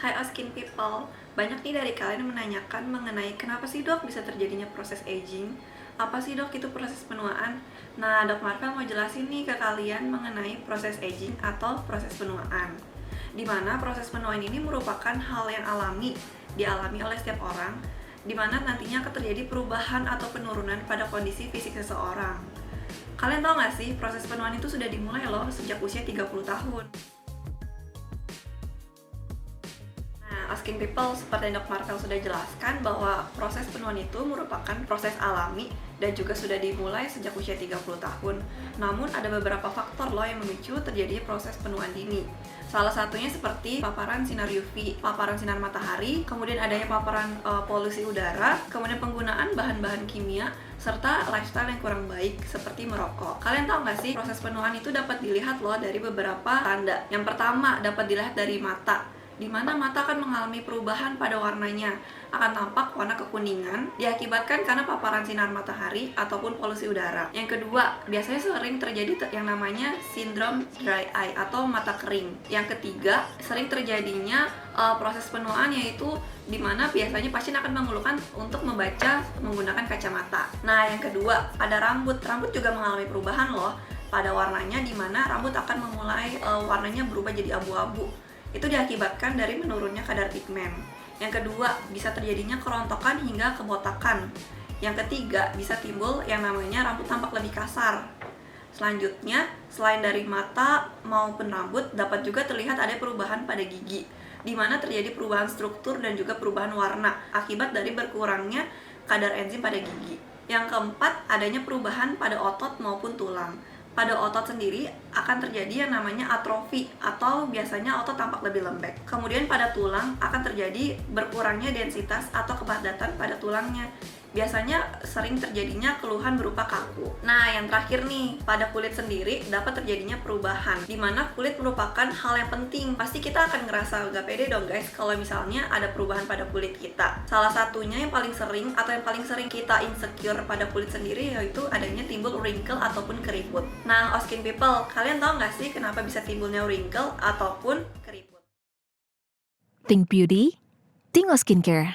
Hai Oskin People, banyak nih dari kalian menanyakan mengenai kenapa sih dok bisa terjadinya proses aging? Apa sih dok itu proses penuaan? Nah, dok Marvel mau jelasin nih ke kalian mengenai proses aging atau proses penuaan. Dimana proses penuaan ini merupakan hal yang dialami oleh setiap orang, dimana nantinya akan terjadi perubahan atau penurunan pada kondisi fisik seseorang. Kalian tahu nggak sih, proses penuaan itu sudah dimulai loh sejak usia 30 tahun. Asking People, seperti yang Dok Marvel sudah jelaskan bahwa proses penuaan itu merupakan proses alami dan juga sudah dimulai sejak usia 30 tahun. Namun ada beberapa faktor loh yang memicu terjadi proses penuaan dini. Salah satunya seperti paparan sinar UV, paparan sinar matahari, kemudian adanya paparan polusi udara, kemudian penggunaan bahan-bahan kimia, serta lifestyle yang kurang baik seperti merokok. Kalian tahu nggak sih, proses penuaan itu dapat dilihat loh dari beberapa tanda. Yang pertama dapat dilihat dari mata, di mana mata akan mengalami perubahan pada warnanya, akan tampak warna kekuningan diakibatkan karena paparan sinar matahari ataupun polusi udara. Yang kedua, biasanya sering terjadi yang namanya sindrom dry eye atau mata kering. Yang ketiga, sering terjadinya proses penuaan, yaitu di mana biasanya pasien akan mengeluhkan untuk membaca menggunakan kacamata. Nah, yang kedua, pada rambut juga mengalami perubahan loh pada warnanya, di mana rambut akan memulai warnanya berubah jadi abu-abu. Itu diakibatkan dari menurunnya kadar pigmen. Yang kedua, bisa terjadinya kerontokan hingga kebotakan. Yang ketiga, bisa timbul yang namanya rambut tampak lebih kasar. Selanjutnya, selain dari mata maupun rambut, dapat juga terlihat ada perubahan pada gigi, di mana terjadi perubahan struktur dan juga perubahan warna akibat dari berkurangnya kadar enzim pada gigi. Yang keempat, adanya perubahan pada otot maupun tulang. Pada otot sendiri akan terjadi yang namanya atrofi atau biasanya otot tampak lebih lembek. Kemudian pada tulang akan terjadi berkurangnya densitas atau kepadatan pada tulangnya. Biasanya sering terjadinya keluhan berupa kaku. Nah, yang terakhir nih, pada kulit sendiri dapat terjadinya perubahan, di mana kulit merupakan hal yang penting. Pasti kita akan ngerasa gak pede dong guys kalau misalnya ada perubahan pada kulit kita. Salah satunya yang paling sering kita insecure pada kulit sendiri, yaitu adanya timbul wrinkle ataupun keriput. Nah, Oskin People, kalian tahu nggak sih kenapa bisa timbulnya wrinkle ataupun keriput? Think beauty, think skincare.